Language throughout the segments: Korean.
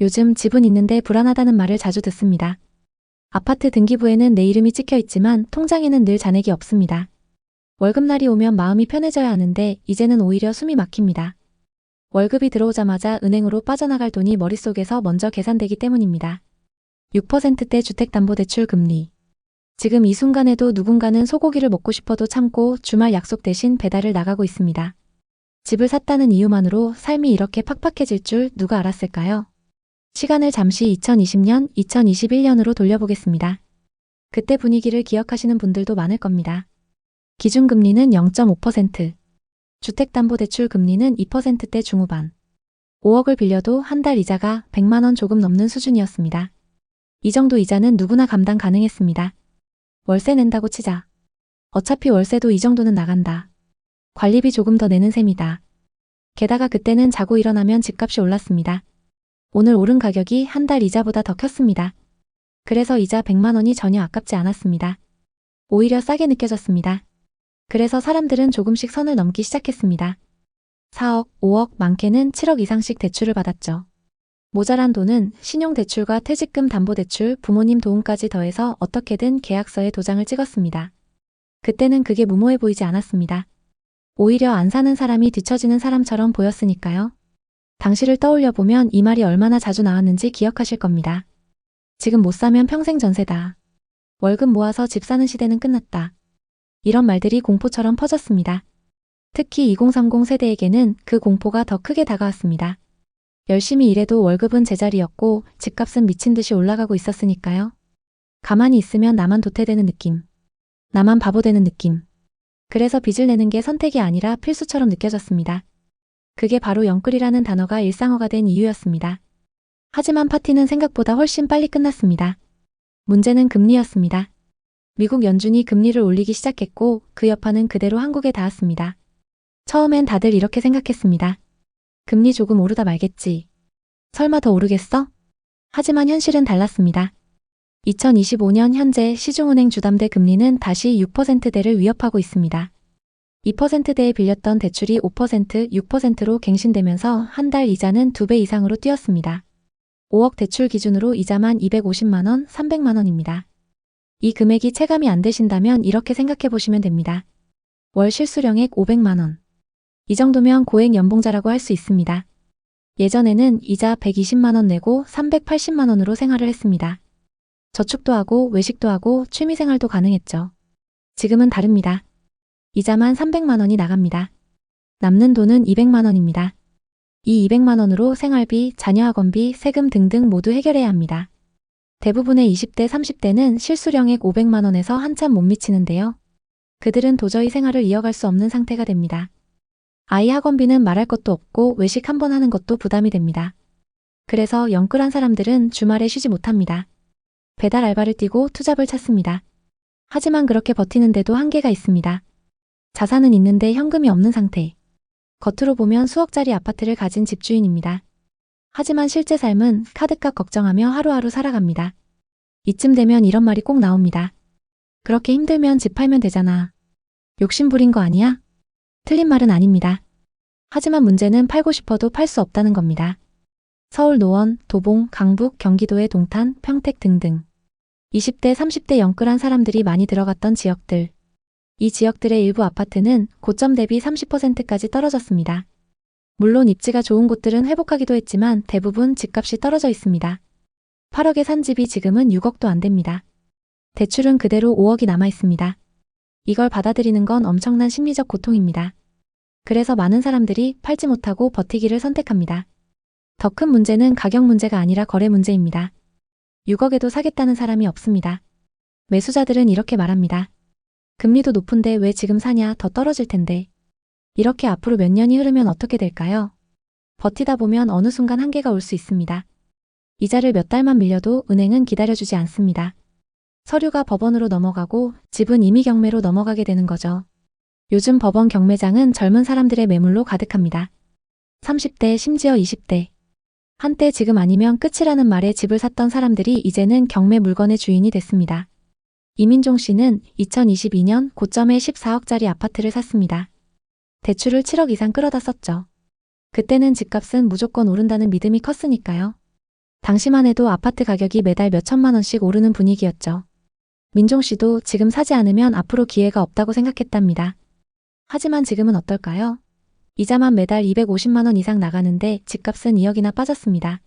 요즘 집은 있는데 불안하다는 말을 자주 듣습니다. 아파트 등기부에는 내 이름이 찍혀 있지만 통장에는 늘 잔액이 없습니다. 월급날이 오면 마음이 편해져야 하는데 이제는 오히려 숨이 막힙니다. 월급이 들어오자마자 은행으로 빠져나갈 돈이 머릿속에서 먼저 계산되기 때문입니다. 6%대 주택담보대출 금리. 지금 이 순간에도 누군가는 소고기를 먹고 싶어도 참고 주말 약속 대신 배달을 나가고 있습니다. 집을 샀다는 이유만으로 삶이 이렇게 팍팍해질 줄 누가 알았을까요? 시간을 잠시 2020년, 2021년으로 돌려보겠습니다. 그때 분위기를 기억하시는 분들도 많을 겁니다. 기준금리는 0.5%, 주택담보대출 금리는 2%대 중후반, 5억을 빌려도 한 달 이자가 100만 원 조금 넘는 수준이었습니다. 이 정도 이자는 누구나 감당 가능했습니다. 월세 낸다고 치자. 어차피 월세도 이 정도는 나간다. 관리비 조금 더 내는 셈이다. 게다가 그때는 자고 일어나면 집값이 올랐습니다. 오늘 오른 가격이 한 달 이자보다 더 컸습니다. 그래서 이자 100만 원이 전혀 아깝지 않았습니다. 오히려 싸게 느껴졌습니다. 그래서 사람들은 조금씩 선을 넘기 시작했습니다. 4억, 5억, 많게는 7억 이상씩 대출을 받았죠. 모자란 돈은 신용대출과 퇴직금 담보대출, 부모님 도움까지 더해서 어떻게든 계약서에 도장을 찍었습니다. 그때는 그게 무모해 보이지 않았습니다. 오히려 안 사는 사람이 뒤처지는 사람처럼 보였으니까요. 당시를 떠올려보면 이 말이 얼마나 자주 나왔는지 기억하실 겁니다. 지금 못 사면 평생 전세다. 월급 모아서 집 사는 시대는 끝났다. 이런 말들이 공포처럼 퍼졌습니다. 특히 2030 세대에게는 그 공포가 더 크게 다가왔습니다. 열심히 일해도 월급은 제자리였고 집값은 미친 듯이 올라가고 있었으니까요. 가만히 있으면 나만 도태되는 느낌. 나만 바보 되는 느낌. 그래서 빚을 내는 게 선택이 아니라 필수처럼 느껴졌습니다. 그게 바로 영끌이라는 단어가 일상어가 된 이유였습니다. 하지만 파티는 생각보다 훨씬 빨리 끝났습니다. 문제는 금리였습니다. 미국 연준이 금리를 올리기 시작했고 그 여파는 그대로 한국에 닿았습니다. 처음엔 다들 이렇게 생각했습니다. 금리 조금 오르다 말겠지. 설마 더 오르겠어? 하지만 현실은 달랐습니다. 2025년 현재 시중은행 주담대 금리는 다시 6%대를 위협하고 있습니다. 2%대에 빌렸던 대출이 5%, 6%로 갱신되면서 한 달 이자는 2배 이상으로 뛰었습니다. 5억 대출 기준으로 이자만 250만 원, 300만 원입니다. 이 금액이 체감이 안 되신다면 이렇게 생각해 보시면 됩니다. 월 실수령액 500만 원. 이 정도면 고액 연봉자라고 할 수 있습니다. 예전에는 이자 120만 원 내고 380만 원으로 생활을 했습니다. 저축도 하고 외식도 하고 취미생활도 가능했죠. 지금은 다릅니다. 이자만 300만 원이 나갑니다. 남는 돈은 200만 원입니다. 이 200만 원으로 생활비, 자녀 학원비, 세금 등등 모두 해결해야 합니다. 대부분의 20대, 30대는 실수령액 500만 원에서 한참 못 미치는데요. 그들은 도저히 생활을 이어갈 수 없는 상태가 됩니다. 아이 학원비는 말할 것도 없고 외식 한 번 하는 것도 부담이 됩니다. 그래서 영끌한 사람들은 주말에 쉬지 못합니다. 배달 알바를 뛰고 투잡을 찾습니다. 하지만 그렇게 버티는데도 한계가 있습니다. 자산은 있는데 현금이 없는 상태. 겉으로 보면 수억짜리 아파트를 가진 집주인입니다. 하지만 실제 삶은 카드값 걱정하며 하루하루 살아갑니다. 이쯤 되면 이런 말이 꼭 나옵니다. 그렇게 힘들면 집 팔면 되잖아. 욕심 부린 거 아니야? 틀린 말은 아닙니다. 하지만 문제는 팔고 싶어도 팔 수 없다는 겁니다. 서울 노원, 도봉, 강북, 경기도의 동탄, 평택 등등. 20대, 30대 영끌한 사람들이 많이 들어갔던 지역들. 이 지역들의 일부 아파트는 고점 대비 30%까지 떨어졌습니다. 물론 입지가 좋은 곳들은 회복하기도 했지만 대부분 집값이 떨어져 있습니다. 8억에 산 집이 지금은 6억도 안 됩니다. 대출은 그대로 5억이 남아 있습니다. 이걸 받아들이는 건 엄청난 심리적 고통입니다. 그래서 많은 사람들이 팔지 못하고 버티기를 선택합니다. 더 큰 문제는 가격 문제가 아니라 거래 문제입니다. 6억에도 사겠다는 사람이 없습니다. 매수자들은 이렇게 말합니다. 금리도 높은데 왜 지금 사냐, 더 떨어질 텐데. 이렇게 앞으로 몇 년이 흐르면 어떻게 될까요? 버티다 보면 어느 순간 한계가 올 수 있습니다. 이자를 몇 달만 밀려도 은행은 기다려주지 않습니다. 서류가 법원으로 넘어가고 집은 임의 경매로 넘어가게 되는 거죠. 요즘 법원 경매장은 젊은 사람들의 매물로 가득합니다. 30대, 심지어 20대. 한때 지금 아니면 끝이라는 말에 집을 샀던 사람들이 이제는 경매 물건의 주인이 됐습니다. 이민종 씨는 2022년 고점에 14억짜리 아파트를 샀습니다. 대출을 7억 이상 끌어다 썼죠. 그때는 집값은 무조건 오른다는 믿음이 컸으니까요. 당시만 해도 아파트 가격이 매달 몇 천만 원씩 오르는 분위기였죠. 민종 씨도 지금 사지 않으면 앞으로 기회가 없다고 생각했답니다. 하지만 지금은 어떨까요? 이자만 매달 250만 원 이상 나가는데 집값은 2억이나 빠졌습니다.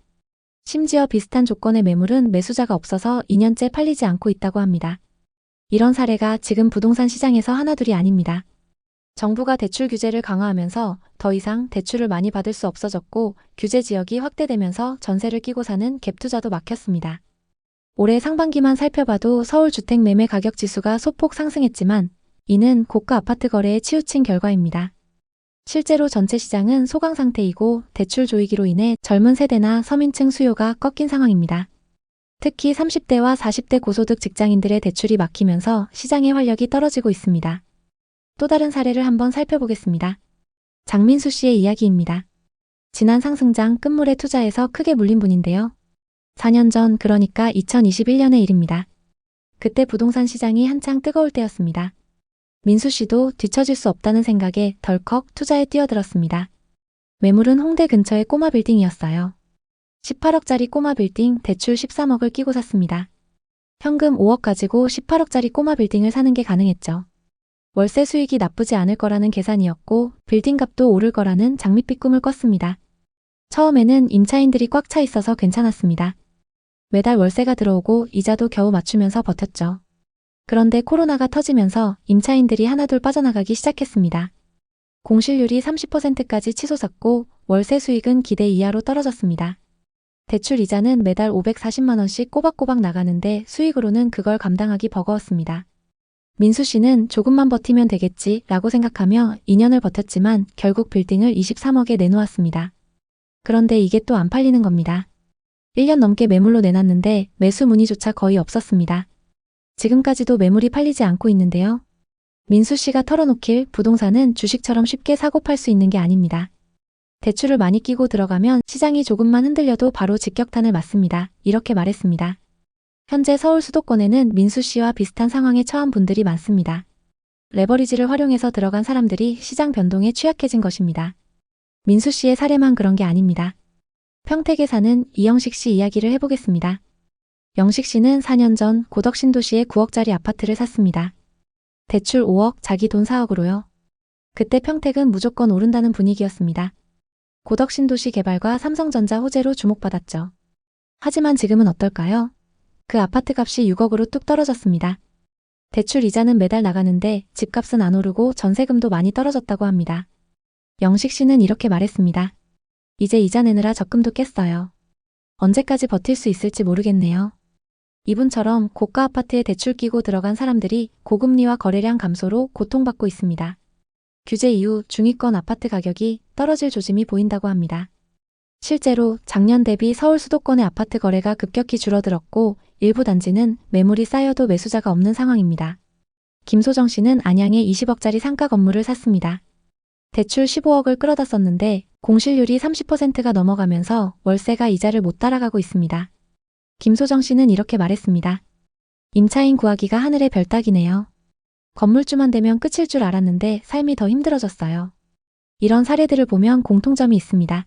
심지어 비슷한 조건의 매물은 매수자가 없어서 2년째 팔리지 않고 있다고 합니다. 이런 사례가 지금 부동산 시장에서 하나둘이 아닙니다. 정부가 대출 규제를 강화하면서 더 이상 대출을 많이 받을 수 없어졌고 규제 지역이 확대되면서 전세를 끼고 사는 갭 투자도 막혔습니다. 올해 상반기만 살펴봐도 서울 주택 매매 가격 지수가 소폭 상승했지만 이는 고가 아파트 거래에 치우친 결과입니다. 실제로 전체 시장은 소강 상태이고 대출 조이기로 인해 젊은 세대나 서민층 수요가 꺾인 상황입니다. 특히 30대와 40대 고소득 직장인들의 대출이 막히면서 시장의 활력이 떨어지고 있습니다. 또 다른 사례를 한번 살펴보겠습니다. 장민수 씨의 이야기입니다. 지난 상승장 끝물에 투자해서 크게 물린 분인데요. 4년 전, 그러니까 2021년의 일입니다. 그때 부동산 시장이 한창 뜨거울 때였습니다. 민수 씨도 뒤처질 수 없다는 생각에 덜컥 투자에 뛰어들었습니다. 매물은 홍대 근처의 꼬마 빌딩이었어요. 18억짜리 꼬마 빌딩 대출 13억을 끼고 샀습니다. 현금 5억 가지고 18억짜리 꼬마 빌딩을 사는 게 가능했죠. 월세 수익이 나쁘지 않을 거라는 계산이었고 빌딩 값도 오를 거라는 장밋빛 꿈을 꿨습니다. 처음에는 임차인들이 꽉 차 있어서 괜찮았습니다. 매달 월세가 들어오고 이자도 겨우 맞추면서 버텼죠. 그런데 코로나가 터지면서 임차인들이 하나둘 빠져나가기 시작했습니다. 공실률이 30%까지 치솟았고 월세 수익은 기대 이하로 떨어졌습니다. 대출 이자는 매달 540만 원씩 꼬박꼬박 나가는데 수익으로는 그걸 감당하기 버거웠습니다. 민수 씨는 조금만 버티면 되겠지 라고 생각하며 2년을 버텼지만 결국 빌딩을 23억에 내놓았습니다. 그런데 이게 또 안 팔리는 겁니다. 1년 넘게 매물로 내놨는데 매수 문의조차 거의 없었습니다. 지금까지도 매물이 팔리지 않고 있는데요. 민수 씨가 털어놓길 부동산은 주식처럼 쉽게 사고 팔 수 있는 게 아닙니다. 대출을 많이 끼고 들어가면 시장이 조금만 흔들려도 바로 직격탄을 맞습니다. 이렇게 말했습니다. 현재 서울 수도권에는 민수 씨와 비슷한 상황에 처한 분들이 많습니다. 레버리지를 활용해서 들어간 사람들이 시장 변동에 취약해진 것입니다. 민수 씨의 사례만 그런 게 아닙니다. 평택에 사는 이영식 씨 이야기를 해보겠습니다. 영식 씨는 4년 전 고덕 신도시에 9억짜리 아파트를 샀습니다. 대출 5억, 자기 돈 4억으로요. 그때 평택은 무조건 오른다는 분위기였습니다. 고덕 신도시 개발과 삼성전자 호재로 주목받았죠. 하지만 지금은 어떨까요? 그 아파트 값이 6억으로 뚝 떨어졌습니다. 대출 이자는 매달 나가는데 집값은 안 오르고 전세금도 많이 떨어졌다고 합니다. 영식 씨는 이렇게 말했습니다. 이제 이자 내느라 적금도 깼어요. 언제까지 버틸 수 있을지 모르겠네요. 이분처럼 고가 아파트에 대출 끼고 들어간 사람들이 고금리와 거래량 감소로 고통받고 있습니다. 규제 이후 중위권 아파트 가격이 떨어질 조짐이 보인다고 합니다. 실제로 작년 대비 서울 수도권의 아파트 거래가 급격히 줄어들었고 일부 단지는 매물이 쌓여도 매수자가 없는 상황입니다. 김소정 씨는 안양에 20억짜리 상가 건물을 샀습니다. 대출 15억을 끌어다 썼는데 공실률이 30%가 넘어가면서 월세가 이자를 못 따라가고 있습니다. 김소정 씨는 이렇게 말했습니다. 임차인 구하기가 하늘의 별 따기네요. 건물주만 되면 끝일 줄 알았는데 삶이 더 힘들어졌어요. 이런 사례들을 보면 공통점이 있습니다.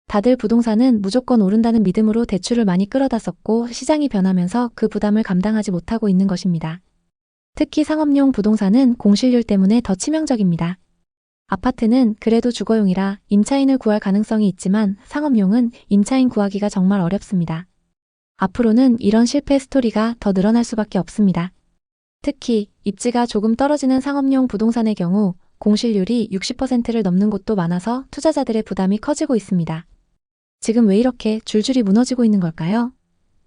다들 부동산은 무조건 오른다는 믿음으로 대출을 많이 끌어다 썼고 시장이 변하면서 그 부담을 감당하지 못하고 있는 것입니다. 특히 상업용 부동산은 공실률 때문에 더 치명적입니다. 아파트는 그래도 주거용이라 임차인을 구할 가능성이 있지만 상업용은 임차인 구하기가 정말 어렵습니다. 앞으로는 이런 실패 스토리가 더 늘어날 수밖에 없습니다. 특히 입지가 조금 떨어지는 상업용 부동산의 경우 공실률이 60%를 넘는 곳도 많아서 투자자들의 부담이 커지고 있습니다. 지금 왜 이렇게 줄줄이 무너지고 있는 걸까요?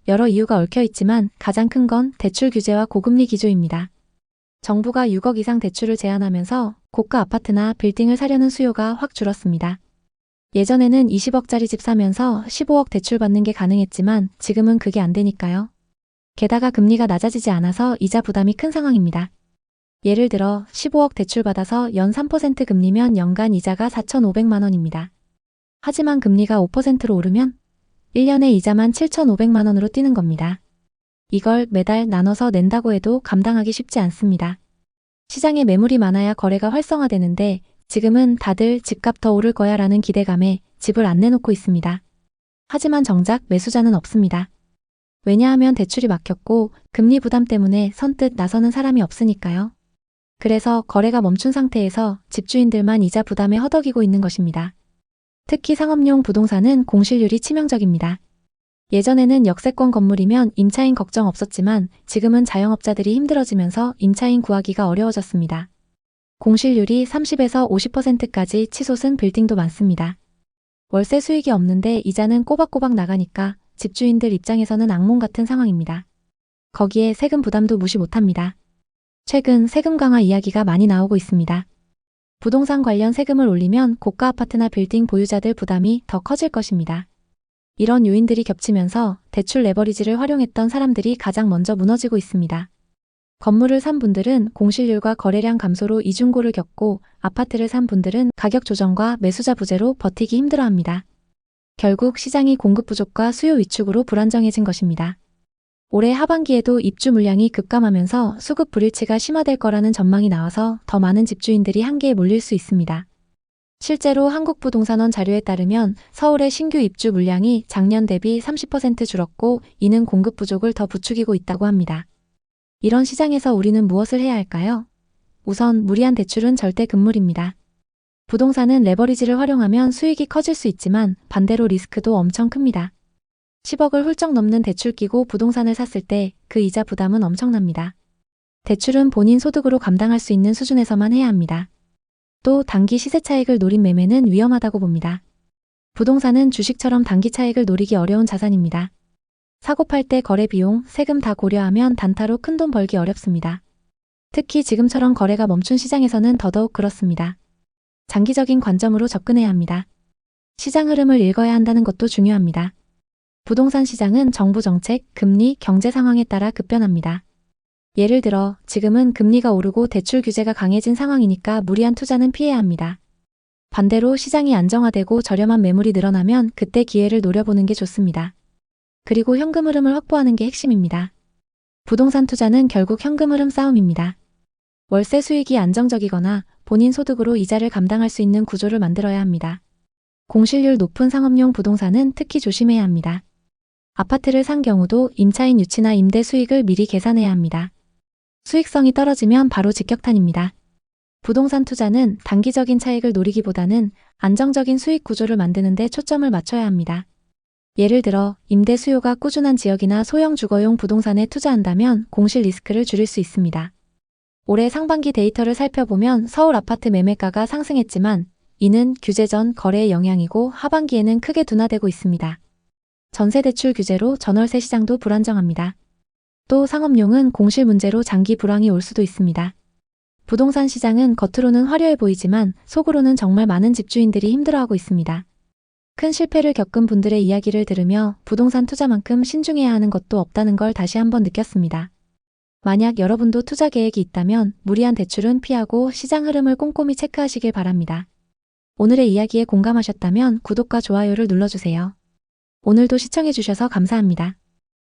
여러 이유가 얽혀 있지만 가장 큰 건 대출 규제와 고금리 기조입니다. 정부가 6억 이상 대출을 제한하면서 고가 아파트나 빌딩을 사려는 수요가 확 줄었습니다. 예전에는 20억짜리 집 사면서 15억 대출 받는 게 가능했지만 지금은 그게 안 되니까요. 게다가 금리가 낮아지지 않아서 이자 부담이 큰 상황입니다. 예를 들어 15억 대출 받아서 연 3% 금리면 연간 이자가 4,500만 원입니다. 하지만 금리가 5%로 오르면 1년에 이자만 7,500만 원으로 뛰는 겁니다. 이걸 매달 나눠서 낸다고 해도 감당하기 쉽지 않습니다. 시장에 매물이 많아야 거래가 활성화되는데 지금은 다들 집값 더 오를 거야 라는 기대감에 집을 안 내놓고 있습니다. 하지만 정작 매수자는 없습니다. 왜냐하면 대출이 막혔고 금리 부담 때문에 선뜻 나서는 사람이 없으니까요. 그래서 거래가 멈춘 상태에서 집주인들만 이자 부담에 허덕이고 있는 것입니다. 특히 상업용 부동산은 공실률이 치명적입니다. 예전에는 역세권 건물이면 임차인 걱정 없었지만 지금은 자영업자들이 힘들어지면서 임차인 구하기가 어려워졌습니다. 공실률이 30에서 50%까지 치솟은 빌딩도 많습니다. 월세 수익이 없는데 이자는 꼬박꼬박 나가니까 집주인들 입장에서는 악몽 같은 상황입니다. 거기에 세금 부담도 무시 못합니다. 최근 세금 강화 이야기가 많이 나오고 있습니다. 부동산 관련 세금을 올리면 고가 아파트나 빌딩 보유자들 부담이 더 커질 것입니다. 이런 요인들이 겹치면서 대출 레버리지를 활용했던 사람들이 가장 먼저 무너지고 있습니다. 건물을 산 분들은 공실률과 거래량 감소로 이중고를 겪고 아파트를 산 분들은 가격 조정과 매수자 부재로 버티기 힘들어합니다. 결국 시장이 공급 부족과 수요 위축으로 불안정해진 것입니다. 올해 하반기에도 입주 물량이 급감하면서 수급 불일치가 심화될 거라는 전망이 나와서 더 많은 집주인들이 한계에 몰릴 수 있습니다. 실제로 한국부동산원 자료에 따르면 서울의 신규 입주 물량이 작년 대비 30% 줄었고 이는 공급 부족을 더 부추기고 있다고 합니다. 이런 시장에서 우리는 무엇을 해야 할까요? 우선 무리한 대출은 절대 금물입니다. 부동산은 레버리지를 활용하면 수익이 커질 수 있지만 반대로 리스크도 엄청 큽니다. 10억을 훌쩍 넘는 대출 끼고 부동산을 샀을 때 그 이자 부담은 엄청납니다. 대출은 본인 소득으로 감당할 수 있는 수준에서만 해야 합니다. 또 단기 시세 차익을 노린 매매는 위험하다고 봅니다. 부동산은 주식처럼 단기 차익을 노리기 어려운 자산입니다. 사고 팔 때 거래 비용, 세금 다 고려하면 단타로 큰돈 벌기 어렵습니다. 특히 지금처럼 거래가 멈춘 시장에서는 더더욱 그렇습니다. 장기적인 관점으로 접근해야 합니다. 시장 흐름을 읽어야 한다는 것도 중요합니다. 부동산 시장은 정부 정책, 금리, 경제 상황에 따라 급변합니다. 예를 들어 지금은 금리가 오르고 대출 규제가 강해진 상황이니까 무리한 투자는 피해야 합니다. 반대로 시장이 안정화되고 저렴한 매물이 늘어나면 그때 기회를 노려보는 게 좋습니다. 그리고 현금 흐름을 확보하는 게 핵심입니다. 부동산 투자는 결국 현금 흐름 싸움입니다. 월세 수익이 안정적이거나 본인 소득으로 이자를 감당할 수 있는 구조를 만들어야 합니다. 공실률 높은 상업용 부동산은 특히 조심해야 합니다. 아파트를 산 경우도 임차인 유치나 임대 수익을 미리 계산해야 합니다. 수익성이 떨어지면 바로 직격탄입니다. 부동산 투자는 단기적인 차익을 노리기보다는 안정적인 수익 구조를 만드는 데 초점을 맞춰야 합니다. 예를 들어 임대 수요가 꾸준한 지역이나 소형 주거용 부동산에 투자한다면 공실 리스크를 줄일 수 있습니다. 올해 상반기 데이터를 살펴보면 서울 아파트 매매가가 상승했지만 이는 규제 전 거래의 영향이고 하반기에는 크게 둔화되고 있습니다. 전세대출 규제로 전월세 시장도 불안정합니다. 또 상업용은 공실 문제로 장기 불황이 올 수도 있습니다. 부동산 시장은 겉으로는 화려해 보이지만 속으로는 정말 많은 집주인들이 힘들어하고 있습니다. 큰 실패를 겪은 분들의 이야기를 들으며 부동산 투자만큼 신중해야 하는 것도 없다는 걸 다시 한번 느꼈습니다. 만약 여러분도 투자 계획이 있다면 무리한 대출은 피하고 시장 흐름을 꼼꼼히 체크하시길 바랍니다. 오늘의 이야기에 공감하셨다면 구독과 좋아요를 눌러주세요. 오늘도 시청해주셔서 감사합니다.